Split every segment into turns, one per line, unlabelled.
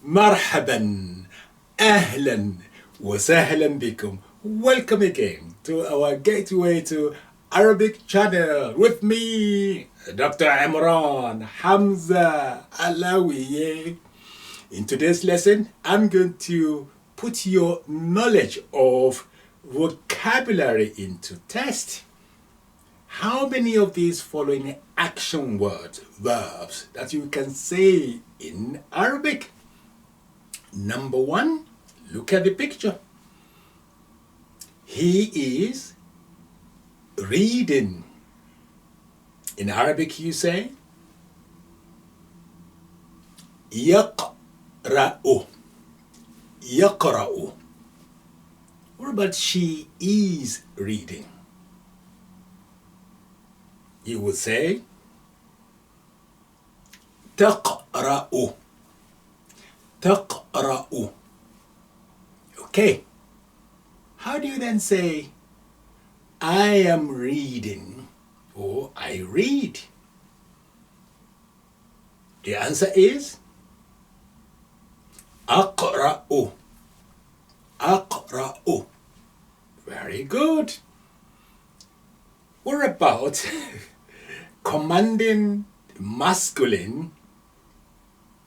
مرحبا أهلا وسهلا بكم. Welcome again to our gateway to Arabic channel with me, Dr. Imran Hamza Alawiye. In today's lesson, I'm going to put your knowledge of vocabulary into test. How many of these following action words, verbs, that you can say in Arabic? Number one, look at the picture. He is reading. In Arabic you say يقرأ. يقرأ. What about she is reading? You would say تقرأ. تقرأ. Okay. How do you then say I am reading or I read? The answer is أقرأ. أقرأ. Very good. What about commanding masculine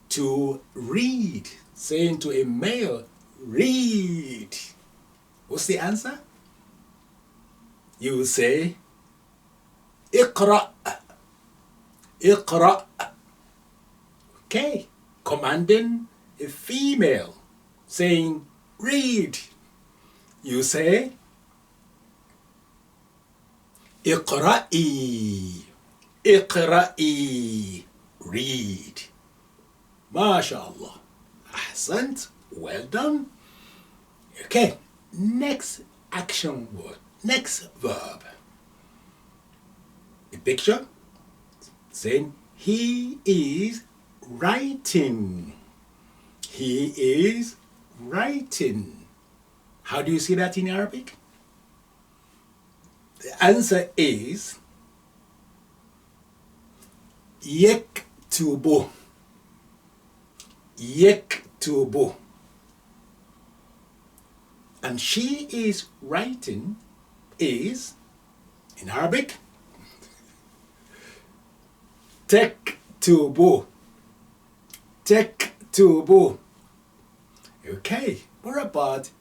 to read, saying to a male, read? What's the answer? You will say اقرأ. اقرأ. Okay. Commanding a female, saying read. You say اقرأي. اقرأي. Read. MashaAllah. Ahsant. Well done. Okay. Next action word. Next verb. A picture saying he is writing. He is writing. How do you see that in Arabic? The answer is يكتب. يكتب. And she is writing is, in Arabic, تكتب. تكتب. Okay, what about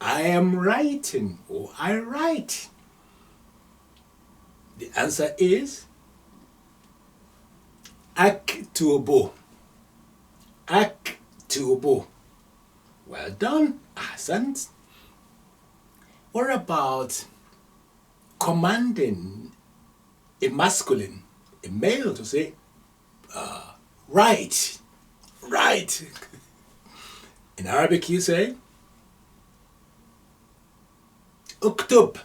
I am writing or I write? The answer is أكتب. أكتب. Well done. Ahsant. What about commanding a masculine, a male, to say, write, write? In Arabic you say, اكتب.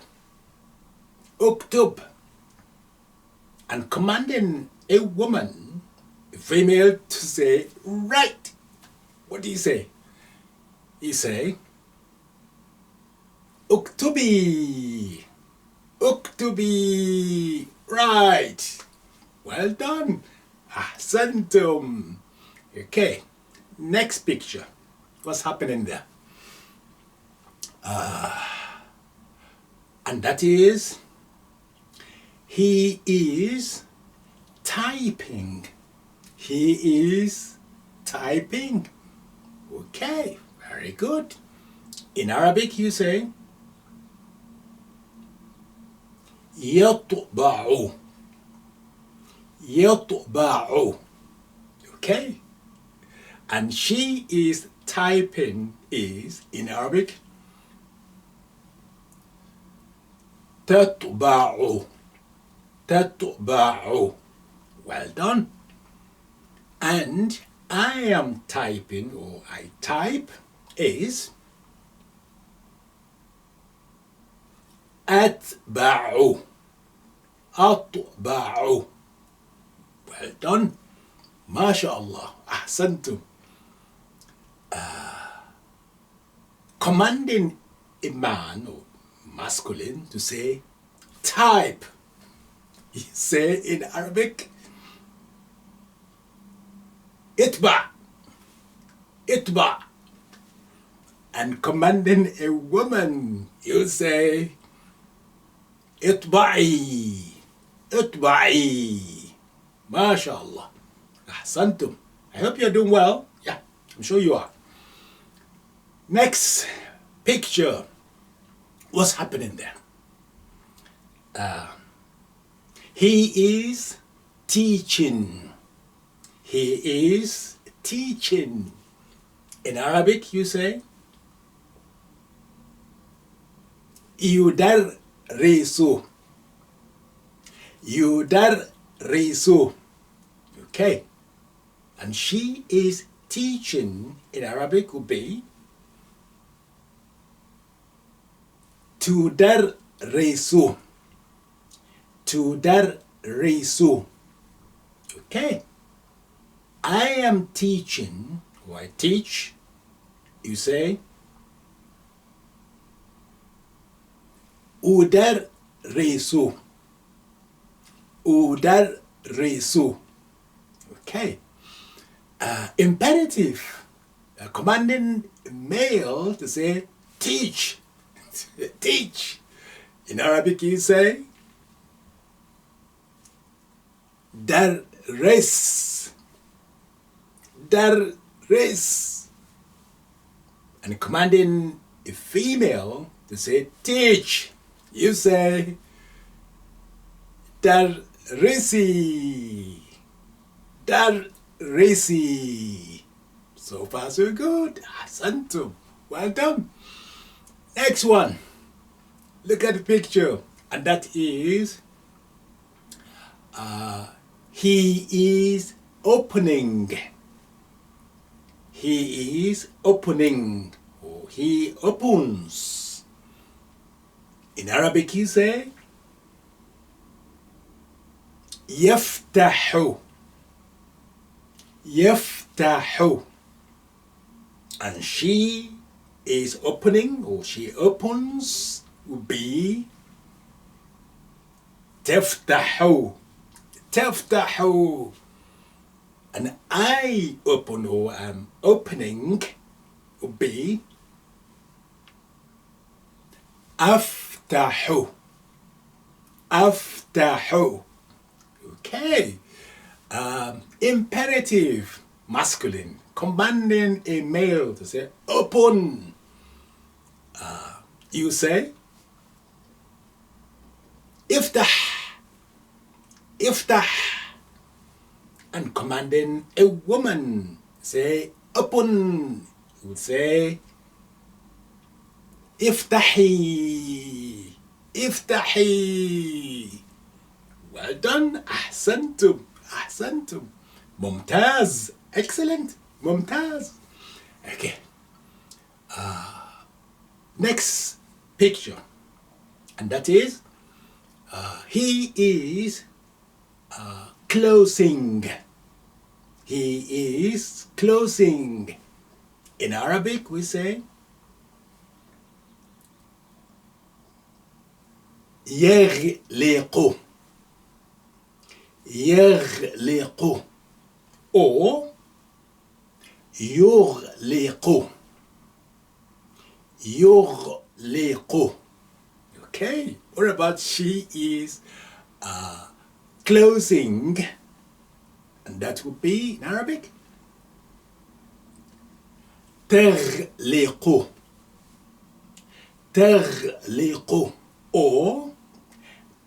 اكتب. And commanding a woman, a female, to say, write. What do you say? You say, اكتبي. اكتبي. Right. Well done. Ahsantum. Okay. Next picture. What's happening there? And that is, he is typing. He is typing. Okay. Very good. In Arabic you say يطبع. يطبع. Okay. And she is typing is, in Arabic, تطبع. تطبع. Well done. And I am typing or I type is أتبع. أطبع. Well done. MashaAllah. Ahsantum. Commanding a man or masculine to say type. You say in Arabic اطبع. itba. And commanding a woman, you say itba'i. Itba'i. MashaAllah. Ahsantum. I hope you're doing well. Yeah, I'm sure you are. Next picture. What's happening there? He is teaching. He is teaching. In Arabic, you say yudarrisu. Yudarrisu. Okay. And she is teaching. In Arabic would be tudarrisu. Tudarrisu. Okay. I am teaching, or I teach, you say udarrisu. Udarrisu. Okay. Imperative. Commanding male to say teach. Teach. In Arabic you say darris. Darris. And commanding a female to say teach, you say darrisi. Darrisi. So far so good. Ahsantum. Well done. Next one. Look at the picture. And that is he is opening. He is opening. Or he opens. In Arabic you say يفتح. يفتح. And she is opening, or she opens, would be تفتح. تفتح. And I open, or am opening, would be أفتح. أفتح. Okay. Imperative, masculine, commanding a male to say open. You say افتح. افتح. And commanding a woman, say open. You would say افتحي. افتحي. Well done. أحسنتم. أحسنتم. ممتاز. Excellent. ممتاز. Okay. Next picture. And that is he is closing. He is closing. In Arabic we say يغلق. يغلق. Or يغلق. يغلق. Okay. What about she is closing? And that would be in Arabic تغلق. تغلق. Or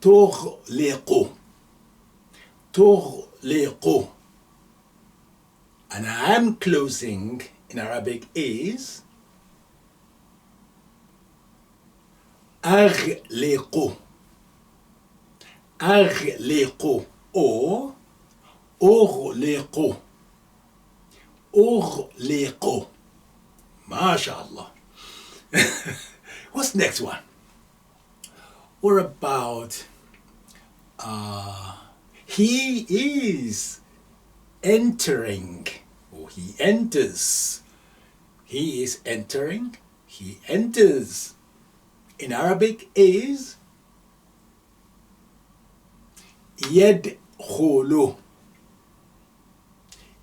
تغلق. تغلق. And I am closing in Arabic is أغلق. أغلق. Or أغلق. أغلق. MashaAllah. What's next one? What about he is entering, or he enters. He is entering. He enters. In Arabic is يدخل.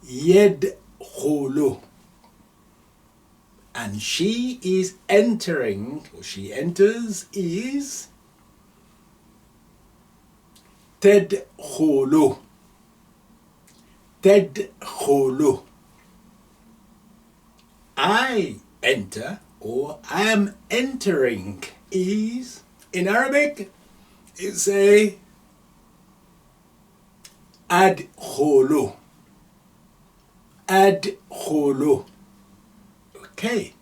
يدخل. and she is entering, or she enters, is تدخل. تدخل. I enter, or I am entering, is, in Arabic, you say أدخل. أدخل. Okay.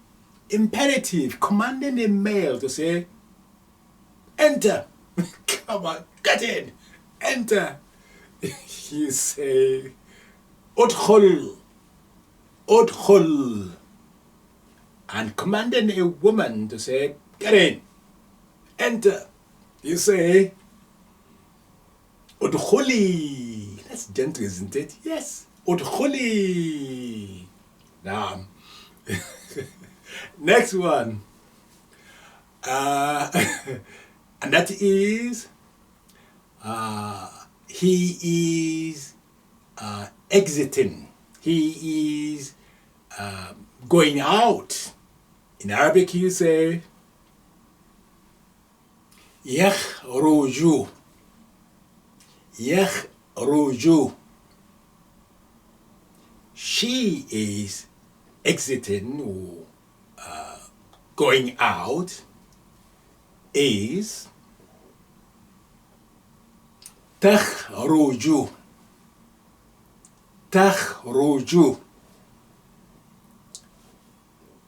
Imperative, commanding a male to say, enter. Come on, get in. Enter. You say, أدخل. أدخل. And commanding a woman to say, get in. Enter. You say, أدخلي. That's gentle, isn't it? Yes. أدخلي. Now, next one. And that is, he is exiting. He is going out. In Arabic, you say, يخرج. يخرج. She is exiting, or going out, is تخرج. تخرج.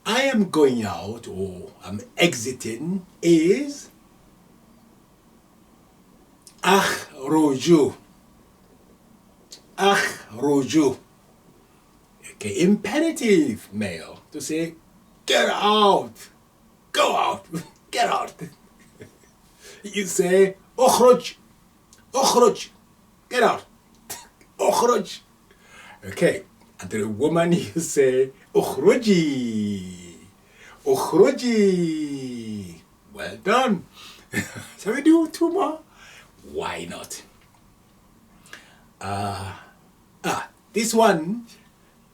I am going out, or I'm exiting, is أخرج. أخرج. Okay, imperative male to say, get out, go out, get out. You say, أخرج. أخرج. Get out. أخرج. Okay, and to the woman you say, أخرجي. أخرجي. Well done. Shall we do two more? Why not? This one,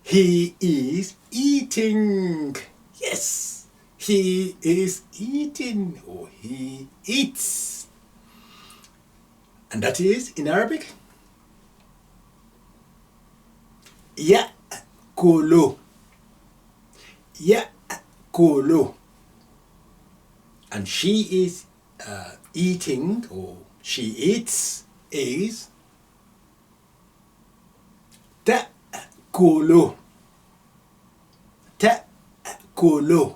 he is eating. Yes, he is eating, or he eats. And that is, in Arabic, يأكل. يأكل. And she is eating, or she eats, is تأكل. تأكل.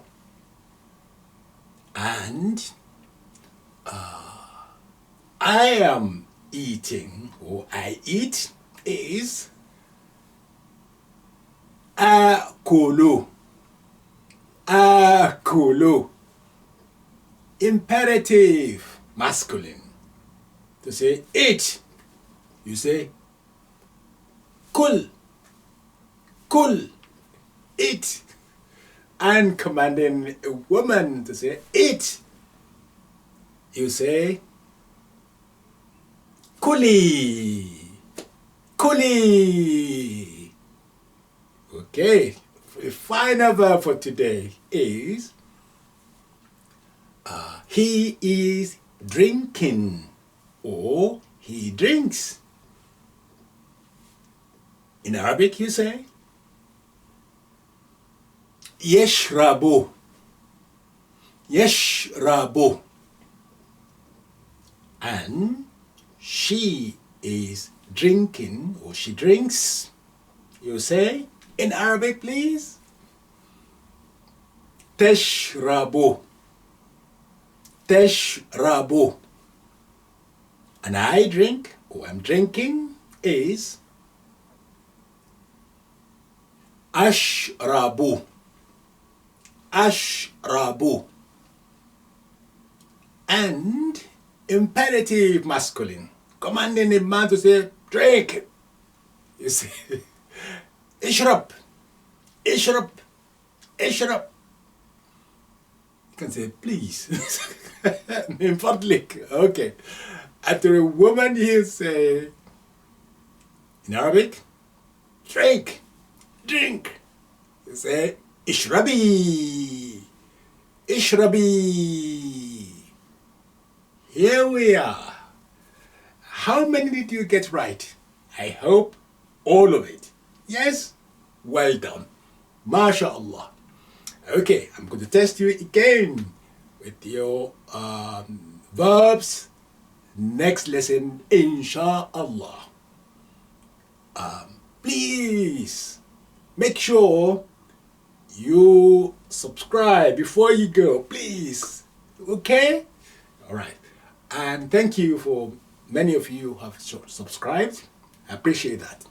And I am eating, or I eat, is آكل. آكل. Imperative, masculine. To say eat, you say كل. كل. Eat. And commanding a woman to say eat, you say كلي. كلي. Okay, the final verb for today is he is drinking, or he drinks. In Arabic you say يشرب. يشرب. And she is drinking, or she drinks. You say, in Arabic please, تشرب. تشرب. And I drink, or I'm drinking, is أشرب. أشرب. And imperative masculine, commanding a man to say, drink. You say, اشرب. اشرب. اشرب. You can say, please. من فضلك. Okay. After a woman, you say, in Arabic, drink. Drink. You say, اشربي. اشربي. Here we are. How many did you get right? I hope all of it. Yes? Well done. MashaAllah. Okay, I'm going to test you again with your verbs next lesson, inshallah. Please make sure you subscribe before you go, please. Okay? All right. And thank you for many of you who have subscribed. I appreciate that.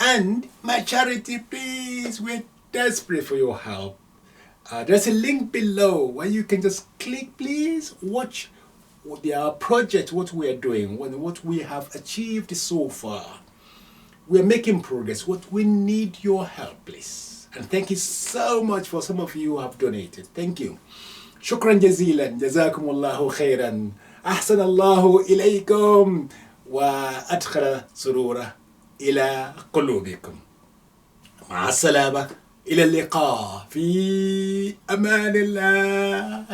And my charity, please, we're desperate for your help. There's a link below where you can just click, please, watch their project, what we are doing, what we have achieved so far. We're making progress. What we need your help, please. And thank you so much for some of you who have donated. Thank you. شكرا جزيلا. جزاكم الله خيرا. أحسن الله إليكم وأدخل سرورة إلى قلوبكم. مع السلامة. إلى اللقاء في أمان الله.